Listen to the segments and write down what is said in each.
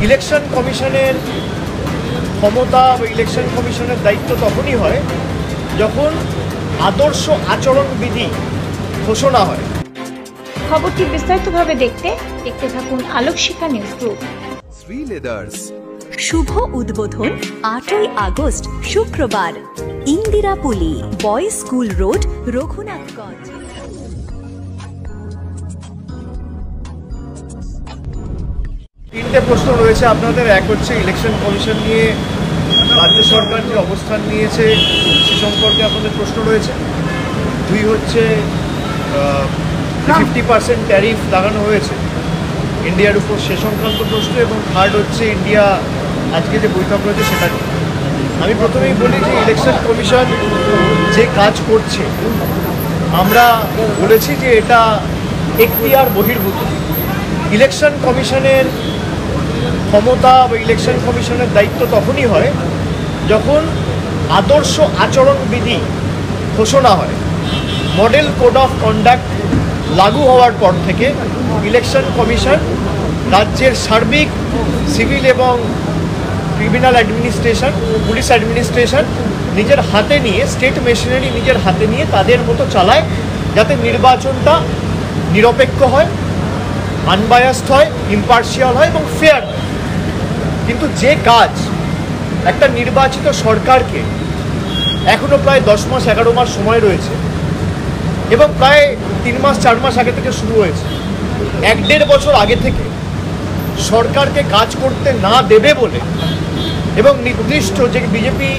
Election কমিশনের ক্ষমতা বা ইলেকশন কমিশনের দায়িত্ব তখনই হয় যখন আদর্শ আচরণবিধি ঘোষণা হয়। খবরটি বিস্তারিতভাবে দেখতে থাকুন Alokshikha news group. Shri leathers শুভ উদ্বোধন 8ই আগস্ট শুক্রবার, Indirapuli, boys school road, Raghunathganj. তিনটে প্রশ্ন রয়েছে আপনাদের। এক হচ্ছে ইলেকশন কমিশন নিয়ে রাজ্য সরকার যে অবস্থান নিয়েছে সে সম্পর্কে আপনাদের প্রশ্ন রয়েছে। দুই হচ্ছে 50% ট্যারিফ লাগানো হয়েছে ইন্ডিয়ার উপর, সে সংক্রান্ত প্রশ্ন। এবং থার্ড হচ্ছে ইন্ডিয়া আজকে যে বৈঠক রয়েছে সেটা নিয়ে। আমি প্রথমেই বলি যে ইলেকশন কমিশন যে কাজ করছে আমরা বলেছি যে এটা এখতিয়ার বহির্ভূত। ইলেকশন কমিশনের ক্ষমতা বা ইলেকশন কমিশনের দায়িত্ব তখনই হয় যখন আদর্শ আচরণবিধি ঘোষণা হয়। মডেল কোড অফ কন্ডাক্ট লাগু হওয়ার পর থেকে ইলেকশন কমিশন রাজ্যের সার্বিক সিভিল এবং ক্রিমিনাল অ্যাডমিনিস্ট্রেশন, পুলিশ অ্যাডমিনিস্ট্রেশন নিজের হাতে নিয়ে, স্টেট মেশিনারি নিজের হাতে নিয়ে তাদের মতো চালায়, যাতে নির্বাচনটা নিরপেক্ষ হয়, আনবায়াসড হয়, ইম্পার্শিয়াল হয় এবং ফেয়ার হয়। কিন্তু যে কাজ একটা নির্বাচিত সরকারকে এখনও প্রায় 10 মাস 11 মাস সময় রয়েছে এবং প্রায় 3 মাস 4 মাস আগে থেকে শুরু হয়েছে, 1-1.5 বছর আগে থেকে সরকারকে কাজ করতে না দেবে বলে এবং নির্দিষ্ট যে বিজেপি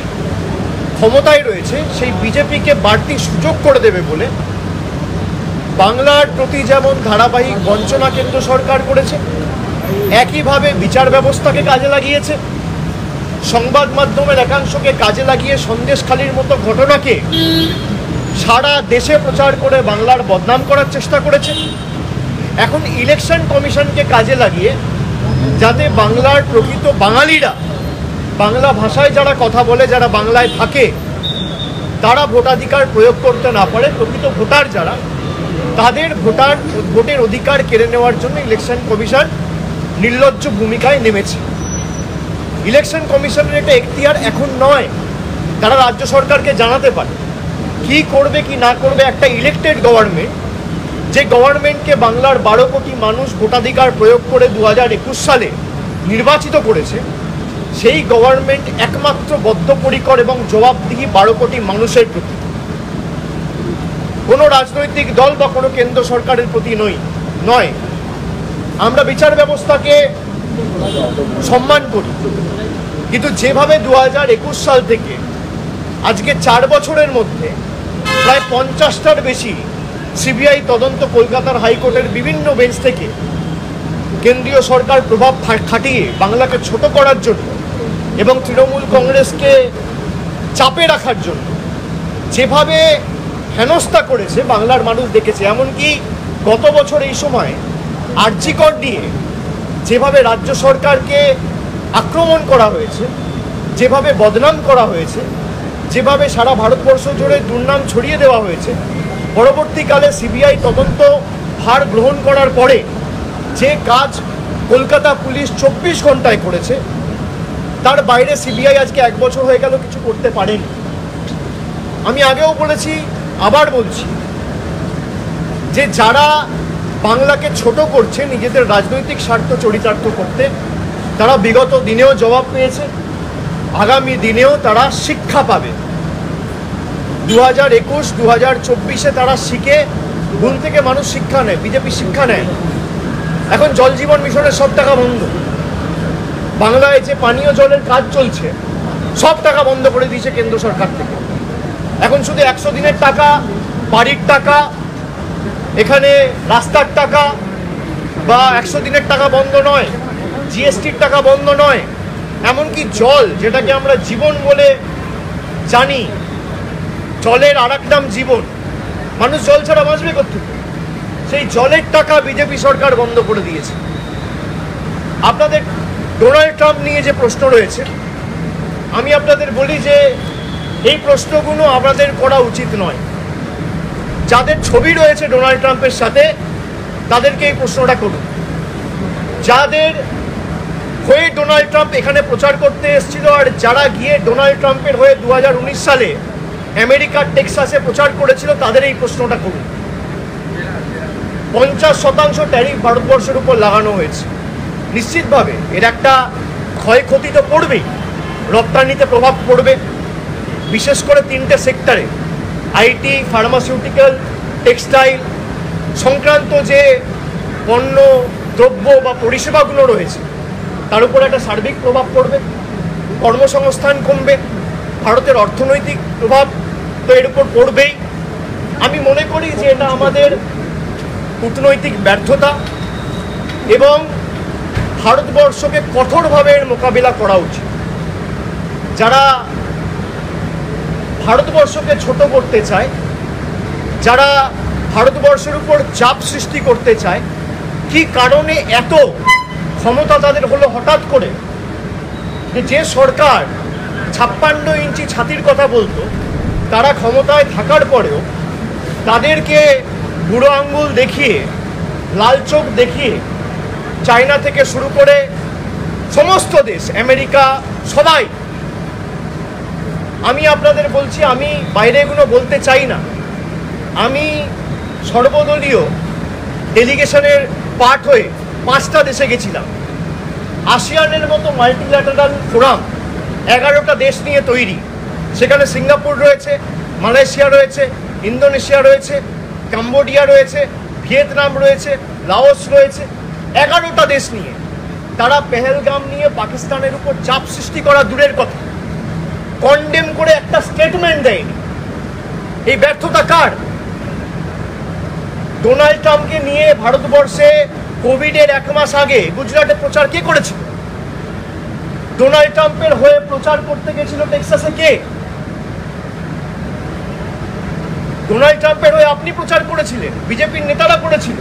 ক্ষমতায় রয়েছে সেই বিজেপিকে বাড়তি সুযোগ করে দেবে বলে বাংলার প্রতি যেমন ধারাবাহিক বঞ্চনা কেন্দ্র সরকার করেছে, একইভাবে বিচার ব্যবস্থাকে কাজে লাগিয়েছে, সংবাদ মাধ্যমের একাংশকে কাজে লাগিয়ে সন্দেশখালির মতো ঘটনাকে সারা দেশে প্রচার করে বাংলার বদনাম করার চেষ্টা করেছে। এখন ইলেকশন কমিশনকে কাজে লাগিয়ে যাতে বাংলার প্রকৃত বাঙালিরা, বাংলা ভাষায় যারা কথা বলে, যারা বাংলায় থাকে, তারা ভোটাধিকার প্রয়োগ করতে না পারে, প্রকৃত ভোটার যারা, তাদের ভোটের অধিকার কেড়ে নেওয়ার জন্য ইলেকশন কমিশন নির্লজ্জ ভূমিকায় নেমেছে। ইলেকশন কমিশনের এটা এখতিয়ার এখন নয়, তারা রাজ্য সরকারকে জানাতে পারে কি করবে কি না করবে। একটা ইলেক্টেড গভর্নমেন্ট, যে গভর্নমেন্টকে বাংলার 12 কোটি মানুষ ভোটাধিকার প্রয়োগ করে 2021 সালে নির্বাচিত করেছে, সেই গভর্নমেন্ট একমাত্র বদ্ধপরিকর এবং জবাবদিহি 12 কোটি মানুষের প্রতি, কোনো রাজনৈতিক দল বা কোনো কেন্দ্র সরকারের প্রতি নয়। আমরা বিচার ব্যবস্থাকে সম্মান করি, কিন্তু যেভাবে 2021 সাল থেকে আজকে 4 বছরের মধ্যে প্রায় 50টার বেশি সিবিআই তদন্ত কলকাতার হাইকোর্টের বিভিন্ন বেঞ্চ থেকে কেন্দ্রীয় সরকার প্রভাব খাটিয়ে বাংলাকে ছোট করার জন্য এবং তৃণমূল কংগ্রেসকে চাপে রাখার জন্য যেভাবে হেনস্থা করেছে বাংলার মানুষ দেখেছে। এমনকি গত বছর এই সময় আরজি কর নিয়ে যেভাবে রাজ্য সরকারকে আক্রমণ করা হয়েছে, যেভাবে বদনাম করা হয়েছে, যেভাবে সারা ভারতবর্ষ জুড়ে দুর্নাম ছড়িয়ে দেওয়া হয়েছে, পরবর্তীকালে সিবিআই তদন্ত ভার গ্রহণ করার পরে যে কাজ কলকাতা পুলিশ 24 ঘন্টায় করেছে, তার বাইরে সিবিআই আজকে 1 বছর হয়ে গেল কিছু করতে পারেনি। আমি আগেও বলেছি, আবার বলছি, যে যারা বাংলাকে ছোট করছে নিজেদের রাজনৈতিক স্বার্থ চরিতার্থ করতে, তারা বিগত দিনেও জবাব পেয়েছে, আগামী দিনেও তারা শিক্ষা পাবে। 2021, 2024-এ তারা শিখে, ঘুম থেকে মানুষ শিক্ষা নেয়, বিজেপি শিক্ষা নেয়। এখন জল জীবন মিশনের সব টাকা বন্ধ, বাংলায় যে পানীয় জলের কাজ চলছে সব টাকা বন্ধ করে দিয়েছে কেন্দ্র সরকার থেকে। এখন শুধু 100 দিনের টাকা, বাড়ির টাকা, এখানে রাস্তার টাকা বা 100 দিনের টাকা বন্ধ নয়, জিএসটির টাকা বন্ধ নয়, এমনকি জল, যেটাকে আমরা জীবন বলে জানি, জলের আর এক নাম জীবন, মানুষ জল ছাড়া বাঁচবে কোত্থেকে, সেই জলের টাকা বিজেপি সরকার বন্ধ করে দিয়েছে। আপনাদের ডোনাল্ড ট্রাম্প নিয়ে যে প্রশ্ন রয়েছে, আমি আপনাদের বলি যে এই প্রশ্নগুলো আমাদের করা উচিত নয়। যাদের ছবি রয়েছে ডোনাল্ড ট্রাম্পের সাথে তাদেরকে এই প্রশ্নটা করুন, যাদের হয়ে ডোনাল্ড ট্রাম্প এখানে প্রচার করতে এসেছিল, আর যারা গিয়ে ডোনাল্ড ট্রাম্পের হয়ে 2019 সালে আমেরিকার টেক্সাসে প্রচার করেছিল তাদের এই প্রশ্নটা করুন। 50% ট্যারিফ ভারতবর্ষের উপর লাগানো হয়েছে। নিশ্চিতভাবে এর একটা ক্ষয়ক্ষতি তো পড়বেই, রপ্তানিতে প্রভাব পড়বে, বিশেষ করে 3টে সেক্টরে, আইটি, ফার্মাসিউটিক্যাল, টেক্সটাইল সংক্রান্ত যে পণ্য, দ্রব্য বা পরিষেবাগুলো রয়েছে তার উপর একটা সার্বিক প্রভাব পড়বে, কর্মসংস্থান কমবে, ভারতের অর্থনৈতিক প্রভাব তো এর উপর পড়বেই। আমি মনে করি যে এটা আমাদের কূটনৈতিক ব্যর্থতা এবং ভারতবর্ষকে কঠোরভাবে এর মোকাবিলা করা উচিত। যারা ভারতবর্ষকে ছোট করতে চায়, যারা ভারতবর্ষের উপর চাপ সৃষ্টি করতে চায়, কি কারণে এত ক্ষমতা তাদের হলো হঠাৎ করে, যে সরকার 56 ইঞ্চি ছাতির কথা বলতো, তারা ক্ষমতায় থাকার পরেও তাদেরকে বুড়ো আঙ্গুল দেখিয়ে, লাল চোখ দেখিয়ে চায়না থেকে শুরু করে সমস্ত দেশ, আমেরিকা, সবাই, আমি আপনাদের বলছি, আমি বাইরে এগুলো বলতে চাই না, আমি সর্বদলীয় ডেলিগেশনের পার্ট হয়ে 5টা দেশে গেছিলাম। আসিয়ানের মতো মাল্টিল্যাটারাল ফোরাম 11টা দেশ নিয়ে তৈরি, সেখানে সিঙ্গাপুর রয়েছে, মালয়েশিয়া রয়েছে, ইন্দোনেশিয়া রয়েছে, কাম্বোডিয়া রয়েছে, ভিয়েতনাম রয়েছে, লাওস রয়েছে, 11টা দেশ নিয়ে তারা পেহেলগাম নিয়ে পাকিস্তানের উপর চাপ সৃষ্টি করা দূরের কথা, কন্ডেম করে একটা স্টেটমেন্ট দেয়নি। এই ব্যর্থতা কার? ডোনাল্ড ট্রাম্পকে নিয়ে ভারতবর্ষে কোভিডের 1 মাস আগে গুজরাটে প্রচার কে করেছিল? ডোনাল্ড ট্রাম্পের হয়ে প্রচার করতে গেছিল টেক্সাসে কে? ডোনাল্ড ট্রাম্পের হয়ে আপনি প্রচার করেছিলেন, বিজেপির নেতারা করেছিল,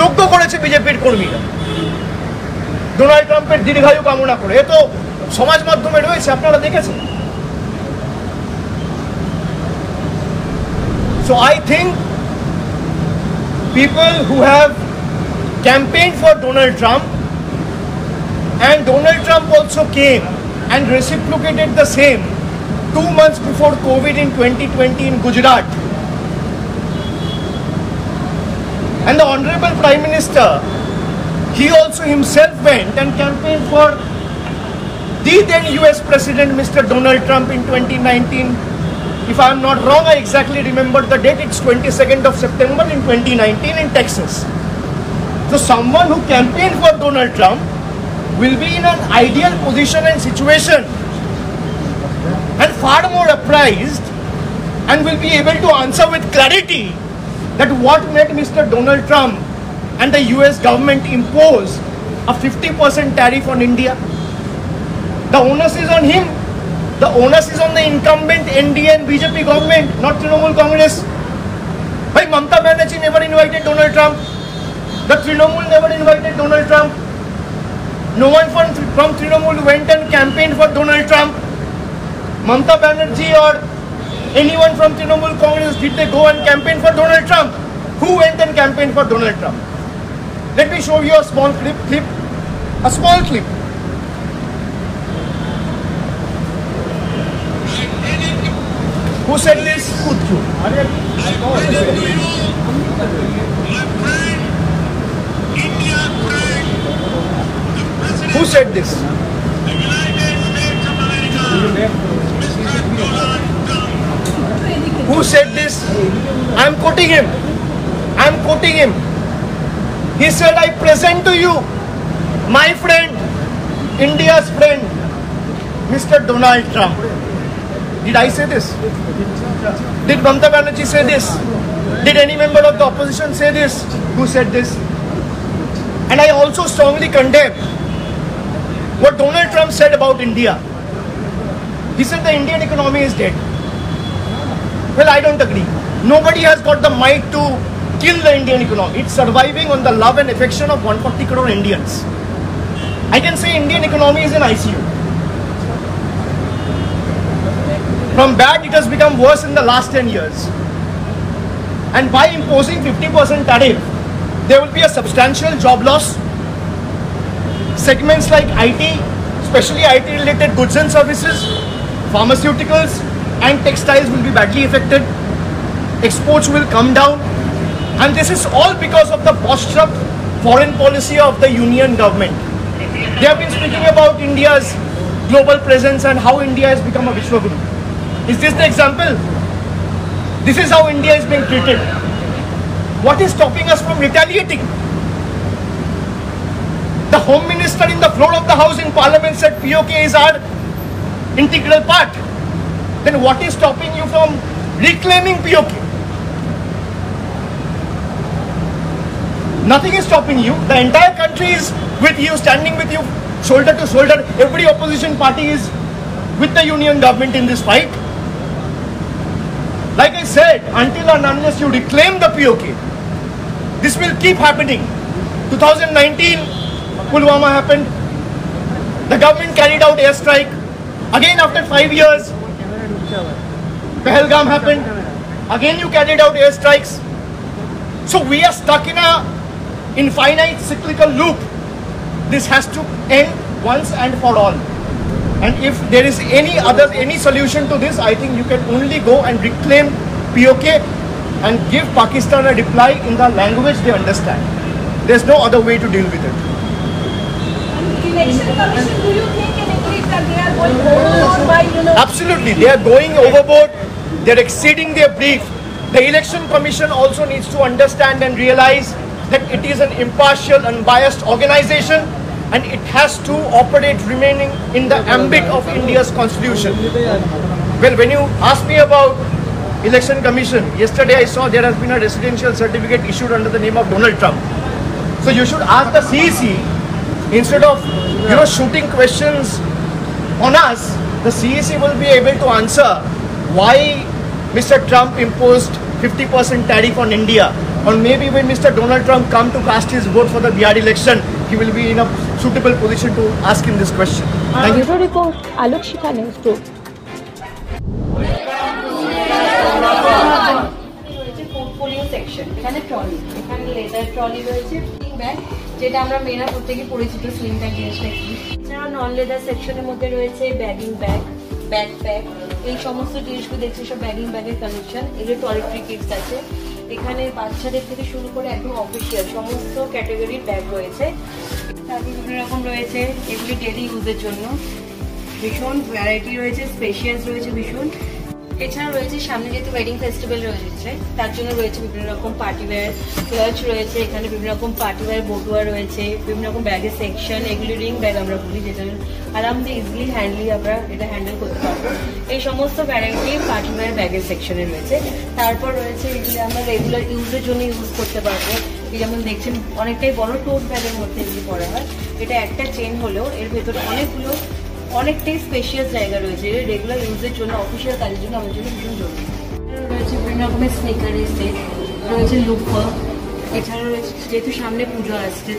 যোগ্য করেছে বিজেপির কর্মীরা, ডোনাল্ড ট্রাম্পের দীর্ঘায়ু কামনা করে। এ তো সমাজ মাধ্যমে রয়েছে, আপনারা দেখেছেন। So I think people who have campaigned for Donald Trump, and Donald Trump also came and reciprocated the same 2 months before COVID in 2020 in Gujarat. And the Honorable Prime Minister, he also himself went and campaigned for the then US President Mr. Donald Trump in 2019. If I am not wrong, I exactly remember the date, it's 22nd of September in 2019 in Texas. So someone who campaigned for Donald Trump will be in an ideal position and situation and far more apprised, and will be able to answer with clarity that what made Mr. Donald Trump and the US government impose a 50% tariff on India. The onus is on him. The onus is on the incumbent NDA and BJP government, not Trinamool Congress. Why Mamata Banerjee never invited Donald Trump? The Trinamool never invited Donald Trump. No one from Trinamool went and campaigned for Donald Trump. Mamata Banerjee or anyone from Trinamool Congress, did they go and campaign for Donald Trump? Who went and campaigned for Donald Trump? Let me show you a small clip, a small clip. Who said this? Who said this? Who said this? I am quoting him. He said, I present to you my friend, India's friend, Mr. Donald Trump. Did I say this? Did Mamata Banerjee say this? Did any member of the opposition say this? Who said this? And I also strongly condemn what Donald Trump said about India. He said the Indian economy is dead. Well, I don't agree. Nobody has got the might to kill the Indian economy. It's surviving on the love and affection of 140 crore Indians. I can say Indian economy is in ICU. From bad, it has become worse in the last 10 years. And by imposing 50% tariff, there will be a substantial job loss, segments like IT, especially IT related goods and services, pharmaceuticals and textiles will be badly affected. Exports will come down, and this is all because of the botched-up foreign policy of the union government. They have been speaking about India's global presence and how India has become a Vishwaguru. Is this the example? This is how India is being treated. What is stopping us from retaliating? The Home Minister in the floor of the House in Parliament said POK is our integral part. Then what is stopping you from reclaiming POK? Nothing is stopping you. The entire country is with you, standing with you, shoulder to shoulder. Every opposition party is with the union government in this fight. Like I said, until and unless you reclaim the POK, this will keep happening. 2019, Pulwama happened. The government carried out airstrike. Again, after 5 years, Pahalgam happened. Again, you carried out airstrikes. So we are stuck in a infinite cyclical loop. This has to end once and for all. And if there is any solution to this, I think you can only go and reclaim POK and give Pakistan a reply in the language they understand. There's no other way to deal with it. Election Commission, do you think in English that they are going overboard by, Absolutely, they are going overboard. They're exceeding their brief. The Election Commission also needs to understand and realize that it is an impartial, unbiased organization, and it has to operate remaining in the ambit of India's constitution. Well, when you ask me about Election Commission, yesterday I saw there has been a residential certificate issued under the name of Donald Trump. So you should ask the CEC, instead of shooting questions on us, the CEC will be able to answer why Mr. Trump imposed 50% tariff on India. Or maybe when Mr. Donald Trump come to cast his vote for the Bihar election, he will be in a suitable position to ask him this question. Thank you. Bureau report Alok Shikha news group. Portfolio section, এখানে trolley, এখানে leather trolley রয়েছে, sling bag, যেটা আমরা মেয়েরা প্রত্যেকে পরিচিত sling bag জিনিসটা কি। এছাড়াও নন লেদার সেকশনের মধ্যে রয়েছে ব্যাগিং ব্যাগ, ব্যাকপ্যাক, এই সমস্ত জিনিসগুলো দেখছি সব ব্যাগিং ব্যাগের কালেকশন। এগুলো টয়লেট্রি কিটস আছে, এখানে বাচ্চাদের থেকে শুরু করে একদম অফিসিয়াল সমস্ত ক্যাটাগরির ব্যাগ রয়েছে। তারপর বিভিন্ন রকম রয়েছে, এগুলি ডেলি ইউজের জন্য ভীষণ ভ্যারাইটি রয়েছে, স্পেশিয়াস রয়েছে ভীষণ। এছাড়া রয়েছে সামনে যেহেতু ওয়েডিং ফেস্টিভ্যাল রয়েছে, তার জন্য রয়েছে বিভিন্ন রকম পার্টিওয়্যার ক্লাচ রয়েছে, এখানে বিভিন্ন রকম পার্টিওয়্যার বটুয়া রয়েছে, বিভিন্ন রকম ব্যাগের সেকশন। এগুলি রিং ব্যাগ আমরা বলি, যেটা আরামসে ইজিলি আমরা এটা হ্যান্ডেল করতে পারবো। এই সমস্ত ভ্যারাইটি পার্টিওয়্যার ব্যাগের সেকশনে রয়েছে। তারপর রয়েছে এগুলি আমরা রেগুলার ইউজের জন্য ইউজ করতে পারবো। এই যেমন দেখছেন অনেকটাই বড় টোট ব্যাগের মধ্যে এগুলি পড়া হয়। এটা একটা চেন হলেও এর ভেতরে অনেকটাই স্পেশিয়াস জায়গা রয়েছে। রেগুলার ইউজের জন্য, অফিসিয়াল কাজের জন্য আমার জন্য ভীষণ জরুরি। রয়েছে বিভিন্ন রকমের স্নিকারের সেট, রয়েছে লুফার। এছাড়া রয়েছে যেহেতু সামনে পুজো আসছে,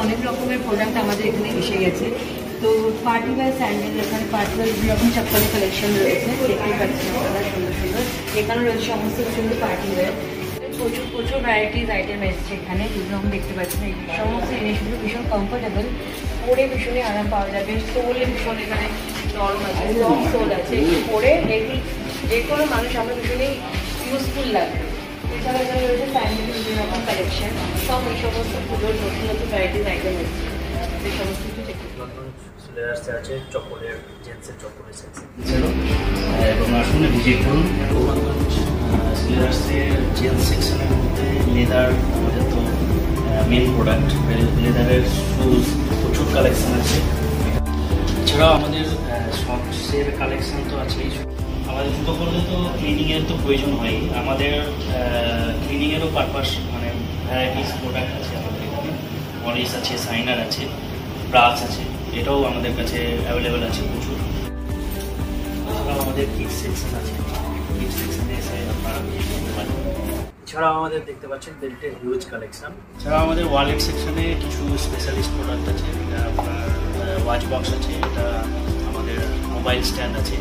অনেক রকমের প্রোডাক্ট আমাদের এখানে এসে গেছে। তো পার্টিওয়্যার স্যান্ডেল, এখানে পার্টিওয়্যার বিভিন্ন রকম চপ্পলের কালেকশন রয়েছে, দেখতেই পাচ্ছেন আপনারা সুন্দর সুন্দর। এখানে রয়েছে সমস্ত সুন্দর পার্টিওয়্যার, প্রচুর ভ্যারাইটিস আইটেম এসেছে এখানে, বিভিন্ন রকম দেখতে পাচ্ছেন। এই সমস্ত জিনিসগুলো ভীষণ কমফোর্টেবল, পরে ভীষণই আরাম পাওয়া যাবে। সোলে ভীষণ এখানে নরম আছে, লং সোল আছে, পরে এগুলি যে কোনো মানুষ আমরা ভীষণই ইউজফুল লাগবে। এছাড়া এখানে রয়েছে স্যান্ডেলের বিভিন্ন রকম কালেকশন, সব এই সমস্ত পুজোর নতুন ভ্যারাইটিস আইটেম এসেছে, এই সমস্ত কিছু দেখতে সিলেবাসে আছে চপ্পলের, জেন্টসের চপ্পলের সেকশন এবং আসলে ভিজিট করুন। সিলেবাসের জেন্টস সেকশনের মধ্যে লেদার আমাদের তো মেন প্রোডাক্ট, লেদারের শুজ প্রচুর কালেকশন আছে। এছাড়াও আমাদের শর্টসের কালেকশন তো আছেই। আমাদের জুতো করলে তো ক্লিনিংয়ের তো প্রয়োজন হয়, আমাদের ক্লিনিংয়েরও পারপাস মানে ভ্যারাইটিস প্রোডাক্ট আছে আমাদের এখানে। পলিশ আছে, সাইনার আছে, ব্রাশ আছে, এটাও আমাদের কাছে অ্যাভেলেবেল আছে প্রচুর। এছাড়াও আমাদের কিডস সেকশন আছে, কিডস সেকশনে এসে আপনারা কিনতে পারেন। এছাড়াও আমাদের দেখতে পাচ্ছেন বেল্টের হিউজ কালেকশন। এছাড়াও আমাদের ওয়ালেট সেকশনে কিছু স্পেশালিস্ট প্রোডাক্ট আছে, এটা আপনার ওয়াচ বক্স আছে, এটা আমাদের মোবাইল স্ট্যান্ড আছে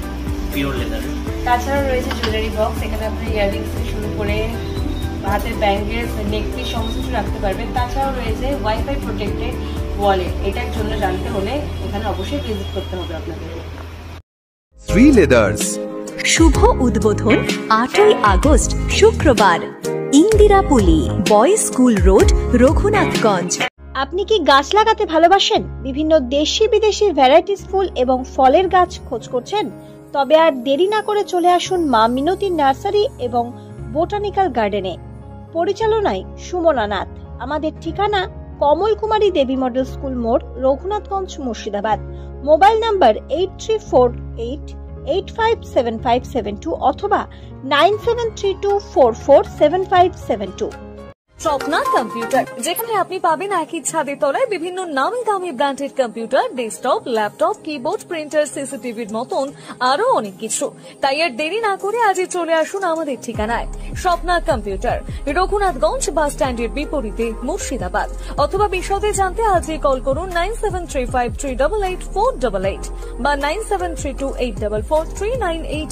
পিওর লেদারের। তাছাড়াও রয়েছে জুয়েলারি বক্স, এখানে আপনি ইয়াররিংস থেকে শুরু করে হাতের ব্যাঙ্গেল, নেকপিস সমস্ত কিছু রাখতে পারবেন। তাছাড়াও রয়েছে ওয়াইফাই প্রোটেক্টেড ওয়ালেট, এটার জন্য জানতে হলে এখানে অবশ্যই ভিজিট করতে হবে আপনাদের। শ্রী লেদার্স শুভ উদ্বোধন 8ই আগস্ট শুক্রবার, Indirapuli, boys school road, Raghunathganj. আপনি কি গাছ লাগাতে ভালোবাসেন? বিভিন্ন দেশি বিদেশি ভ্যারাইটিস ফুল এবং ফলের গাছ খোঁজ করছেন? তবে আর দেরি না করে চলে আসুন মা মিনতি নার্সারি এবং বোটানিক্যাল গার্ডেনে। পরিচালনায় সুমনা নাথ। আমাদের ঠিকানা কমল কুমারী দেবী মডেল স্কুল মোড়, রঘুনাথগঞ্জ, মুর্শিদাবাদ। মোবাইল নাম্বার 8348857572 অথবা 9732447572। স্বপ্না কম্পিউটার, যেখানে আপনি পাবেন একই ছাদের তলায় বিভিন্ন নামি দামি branded computer, desktop, laptop, keyboard, printer, সিসিটিভির মতন আরো অনেক কিছু। তাই আর দেরি না করে আজই চলে আসুন আমাদের ঠিকানায়। স্বপ্না কম্পিউটার, রঘুনাথগঞ্জ বাস স্ট্যান্ডের বিপরীতে, মুর্শিদাবাদ। অথবা বিশদে জানতে আজই কল করুন 9735388488 বা 9732844398।